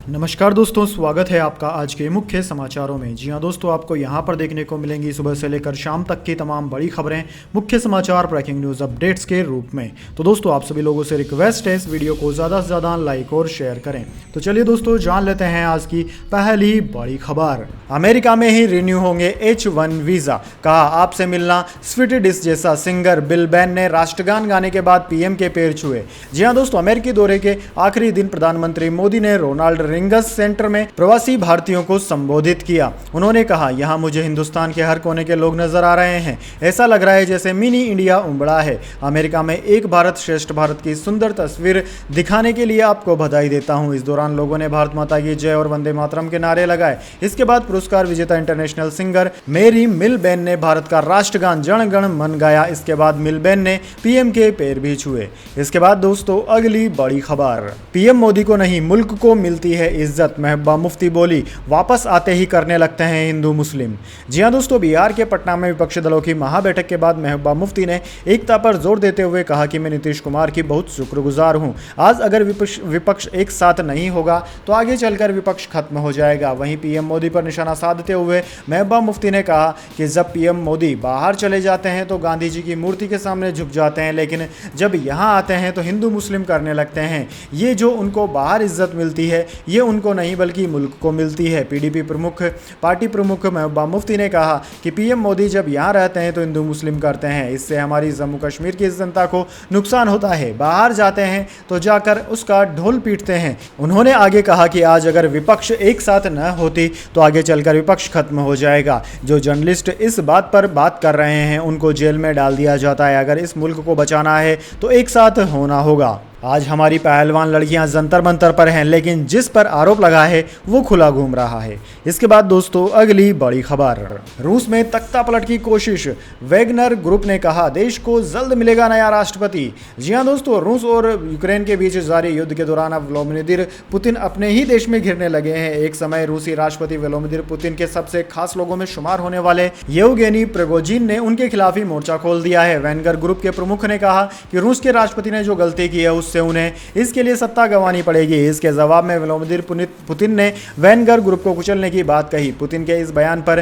नमस्कार दोस्तों, स्वागत है आपका आज के मुख्य समाचारों में। जी हां दोस्तों, आपको यहां पर देखने को मिलेंगी सुबह से लेकर शाम तक की तमाम बड़ी खबरें, मुख्य समाचार, ब्रेकिंग न्यूज़ अपडेट्स के रूप में। तो दोस्तों, आप सभी लोगों से रिक्वेस्ट है इस वीडियो को ज़्यादा से ज़्यादा लाइक और शेयर करें। तो चलिए दोस्तों, जान लेते हैं आज की पहली बड़ी खबर। अमेरिका में ही रिन्यू होंगे H1 वीज़ा, कहा आपसे मिलना स्वीट डिश जैसा। सिंगर बिल बैन ने राष्ट्रगान गाने के बाद पीएम के पैर छुए। जी हां दोस्तों, अमेरिकी दौरे के आखिरी दिन प्रधानमंत्री मोदी ने रोनाल्ड रिंगस सेंटर में प्रवासी भारतीयों को संबोधित किया। उन्होंने कहा, यहां मुझे हिंदुस्तान के हर कोने के लोग नजर आ रहे हैं। ऐसा लग रहा है जैसे मिनी इंडिया उमड़ा है। अमेरिका में एक भारत श्रेष्ठ भारत की सुंदर तस्वीर दिखाने के लिए आपको बधाई देता हूं। इस दौरान लोगों ने भारत माता की जय और वंदे मातरम के नारे लगाए। इसके बाद पुरस्कार विजेता इंटरनेशनल सिंगर मेरी मिलबेन ने भारत का राष्ट्रगान जन गण मन गाया। इसके बाद मिलबेन ने पीएम के पैर भी छुए। इसके बाद दोस्तों, अगली बड़ी खबर। पीएम मोदी को नहीं, मुल्क को मिलती है इज्जत, महबूबा मुफ्ती बोली। वापस आते ही करने लगते हैं हिंदू मुस्लिम। जी हां दोस्तों, बिहार के पटना में विपक्षी दलों की महाबैठक के बाद महबूबा मुफ्ती ने एकता पर जोर देते हुए कहा कि मैं नीतीश कुमार की बहुत शुक्रगुजार हूं। आज अगर विपक्ष एक साथ नहीं होगा तो आगे चलकर विपक्ष खत्म हो जाएगा। वहीं पीएम मोदी पर निशाना साधते हुए महबूबा मुफ्ती ने कहा कि जब पीएम मोदी बाहर चले जाते हैं तो गांधी जी की मूर्ति के सामने झुक जाते हैं, लेकिन जब यहाँ आते हैं तो हिंदू मुस्लिम करने लगते हैं। ये जो उनको बाहर इज्जत मिलती है, ये उनको नहीं बल्कि मुल्क को मिलती है। पीडीपी पार्टी प्रमुख महबूबा मुफ्ती ने कहा कि पीएम मोदी जब यहाँ रहते हैं तो हिंदू मुस्लिम करते हैं। इससे हमारी जम्मू कश्मीर की जनता को नुकसान होता है। बाहर जाते हैं तो जाकर उसका ढोल पीटते हैं। उन्होंने आगे कहा कि आज अगर विपक्ष एक साथ न होती तो आगे चलकर विपक्ष खत्म हो जाएगा। जो जर्नलिस्ट इस बात पर बात कर रहे हैं उनको जेल में डाल दिया जाता है। अगर इस मुल्क को बचाना है तो एक साथ होना होगा। आज हमारी पहलवान लड़कियां जंतर मंतर पर हैं, लेकिन जिस पर आरोप लगा है वो खुला घूम रहा है। इसके बाद दोस्तों, अगली बड़ी खबर। रूस में तख्ता पलट की कोशिश। वैगनर ग्रुप ने कहा देश को जल्द मिलेगा नया राष्ट्रपति। जी हां दोस्तों, रूस और यूक्रेन के बीच जारी युद्ध के दौरान अब व्लादिमीर पुतिन अपने ही देश में घिरने लगे हैं। एक समय रूसी राष्ट्रपति व्लादिमीर पुतिन के सबसे खास लोगों में शुमार होने वाले येवगेनी प्रिगोजिन ने उनके खिलाफ ही मोर्चा खोल दिया है। वैगनर ग्रुप के प्रमुख ने कहा कि रूस के राष्ट्रपति ने जो गलती की है से उन्हें इसके लिए सत्ता गंवानी पड़ेगी। इसके जवाब में व्लादिमीर पुतिन ने वैगनर ग्रुप को कुचलने की बात कही। पुतिन के इस बयान पर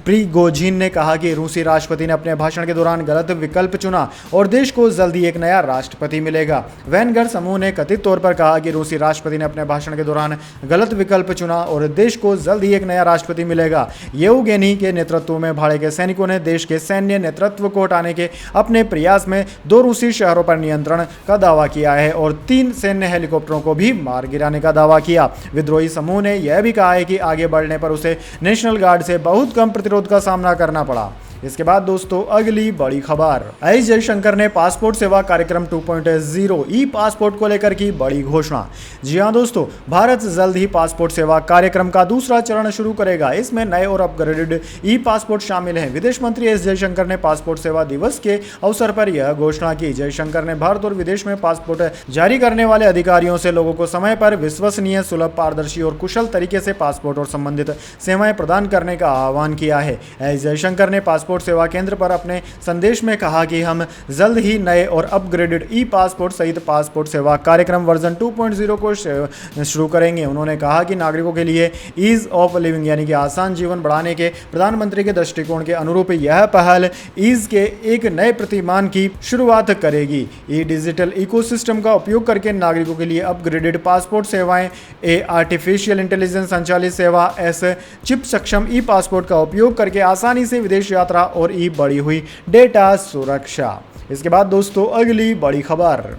प्रिगोजिन ने कहा कि रूसी राष्ट्रपति ने अपने भाषण के दौरान गलत विकल्प चुना और देश को जल्दी एक नया राष्ट्रपति मिलेगा। वैगनर समूह ने कथित तौर पर कहा कि रूसी राष्ट्रपति ने अपने भाषण के दौरान गलत विकल्प चुना और देश को जल्द ही एक नया राष्ट्रपति मिलेगा। येवगेनी के नेतृत्व में भाड़े के सैनिकों ने देश के सैन्य नेतृत्व को हटाने के अपने प्रयास में 2 रूसी शहरों पर नियंत्रण का दावा किया है और 3 सैन्य हेलीकॉप्टरों को भी मार गिराने का दावा किया। विद्रोही समूह ने यह भी कहा है कि आगे बढ़ने पर उसे नेशनल गार्ड से बहुत कम प्रतिरोध का सामना करना पड़ा। इसके बाद दोस्तों, अगली बड़ी खबर। एस जयशंकर ने पासपोर्ट सेवा कार्यक्रम 2.0 ई पासपोर्ट को लेकर की बड़ी घोषणा। जी हां दोस्तों, भारत जल्द ही पासपोर्ट सेवा कार्यक्रम का दूसरा चरण शुरू करेगा। इसमें नए और अपग्रेडेड ई पासपोर्ट शामिल हैं। विदेश मंत्री एस जयशंकर ने पासपोर्ट सेवा दिवस के अवसर पर यह घोषणा की। जयशंकर ने भारत और विदेश में पासपोर्ट जारी करने वाले अधिकारियों से लोगों को समय पर विश्वसनीय, सुलभ, पारदर्शी और कुशल तरीके से पासपोर्ट और संबंधित सेवाएं प्रदान करने का आह्वान किया है। एस जयशंकर ने पासपोर्ट सेवा केंद्र पर अपने संदेश में कहा कि हम जल्द ही नए और अपग्रेडेड ई पासपोर्ट सहित पासपोर्ट सेवा कार्यक्रम वर्जन 2.0 को शुरू करेंगे। उन्होंने कहा कि नागरिकों के लिए ईज ऑफ लिविंग यानी कि आसान जीवन बढ़ाने के प्रधानमंत्री के दृष्टिकोण के अनुरूप यह पहल ईज के एक नए प्रतिमान की शुरुआत करेगी। ई डिजिटल इकोसिस्टम का उपयोग करके नागरिकों के लिए अपग्रेडेड पासपोर्ट सेवाएं, आर्टिफिशियल इंटेलिजेंस संचालित सेवा, एस चिप सक्षम ई पासपोर्ट का उपयोग करके आसानी से विदेश यात्रा और ई बढ़ी हुई डेटा सुरक्षा। इसके बाद दोस्तों, अगली बड़ी खबर।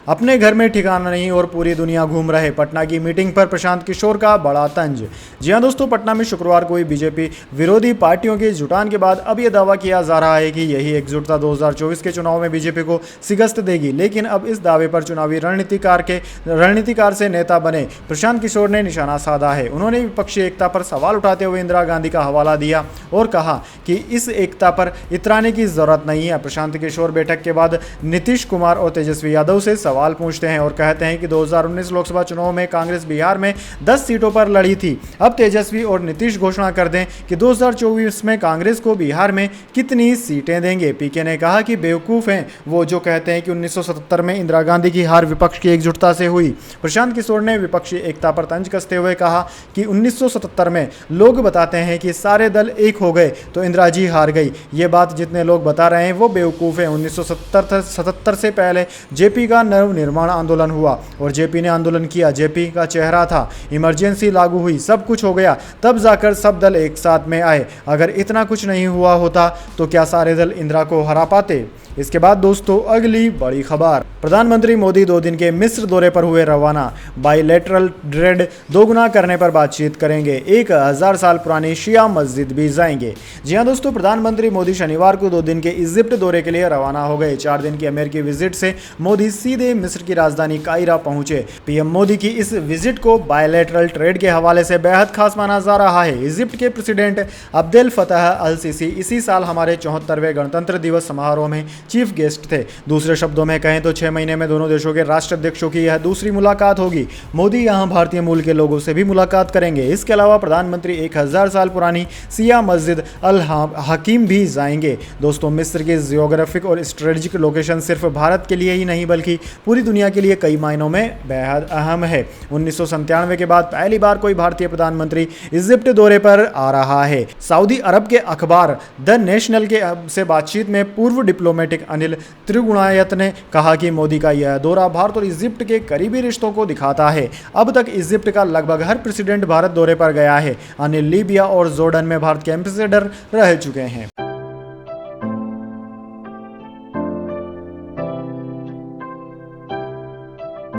अपने घर में ठिकाना नहीं और पूरी दुनिया घूम रहे। पटना की मीटिंग पर प्रशांत किशोर का बड़ा तंज। जी हां दोस्तों, पटना में शुक्रवार को बीजेपी विरोधी पार्टियों के जुटान के बाद अब यह दावा किया जा रहा है कि यही एकजुटता 2024 के चुनाव में बीजेपी को शिकस्त देगी। लेकिन अब इस दावे पर चुनावी रणनीतिकार से नेता बने प्रशांत किशोर ने निशाना साधा है। उन्होंने विपक्षी एकता पर सवाल उठाते हुए इंदिरा गांधी का हवाला दिया और कहा कि इस एकता पर इतराने की जरूरत नहीं है। प्रशांत किशोर बैठक के बाद नीतीश कुमार और तेजस्वी यादव से सवाल पूछते हैं और कहते हैं कि 2019 लोकसभा चुनाव में कांग्रेस बिहार में 10 सीटों पर लड़ी थी। अब तेजस्वी और नीतीश घोषणा कर दें कि 2024 में कांग्रेस को बिहार में कितनी सीटें देंगे। पीके ने कहा कि बेवकूफ़ हैं वो जो कहते हैं कि 1977 में इंदिरा गांधी की हार विपक्ष की एकजुटता से हुई। प्रशांत किशोर ने विपक्षी एकता पर तंज कसते हुए कहा कि 1977 में लोग बताते हैं कि सारे दल एक हो गए तो इंदिरा जी हार गई। ये बात जितने लोग बता रहे हैं वो बेवकूफ़ है। 1977 से पहले जेपी का नवनिर्माण आंदोलन हुआ और जेपी ने आंदोलन किया, जेपी का चेहरा था, इमरजेंसी लागू हुई, सब कुछ हो गया, तब जाकर सब दल एक साथ में आए। अगर इतना कुछ नहीं हुआ होता तो क्या सारे दल इंदिरा को हरा पाते। इसके बाद दोस्तों अगली बड़ी खबर, प्रधानमंत्री मोदी 2 दिन के मिस्र दौरे पर हुए रवाना। बाइलेटरल ट्रेड दोगुना करने पर बातचीत करेंगे। 1000 साल पुरानी शिया मस्जिद भी जाएंगे। जी हां दोस्तों, प्रधानमंत्री मोदी शनिवार को 2 दिन के इजिप्ट दौरे के लिए रवाना हो गए। 4 दिन की अमेरिकी विजिट से मोदी सीधे मिस्र की राजधानी कायरा पहुंचे। पीएम मोदी की इस विजिट को बाइलेटरल ट्रेड के हवाले से बेहद खास माना जा रहा है। इजिप्ट के प्रेसिडेंट अब्देल फतह अल सीसी इसी साल हमारे 74वें गणतंत्र दिवस समारोह में चीफ गेस्ट थे। दूसरे शब्दों में कहें तो 6 महीने में दोनों देशों के राष्ट्राध्यक्षों की यह दूसरी मुलाकात होगी। मोदी यहां भारतीय मूल के लोगों से भी मुलाकात करेंगे। इसके अलावा प्रधानमंत्री 1000 साल पुरानी सिया मस्जिद अल हकीम भी जाएंगे। दोस्तों, मिस्र की जियोग्राफिक और स्ट्रेटेजिक लोकेशन सिर्फ भारत के लिए ही नहीं बल्कि पूरी दुनिया के लिए कई मायनों में बेहद अहम है। 1997 के बाद पहली बार कोई भारतीय प्रधानमंत्री इजिप्ट दौरे पर आ रहा है। सऊदी अरब के अखबार द नेशनल के से बातचीत में पूर्व डिप्लोमेटिक अनिल त्रिगुणायत ने कहा कि मोदी का यह दौरा भारत और इजिप्ट के करीबी रिश्तों को दिखाता है। अब तक इजिप्ट का लगभग हर प्रेसिडेंट भारत दौरे पर गया है। अनिल लीबिया और जॉर्डन में भारत के एम्बेसडर रह चुके हैं।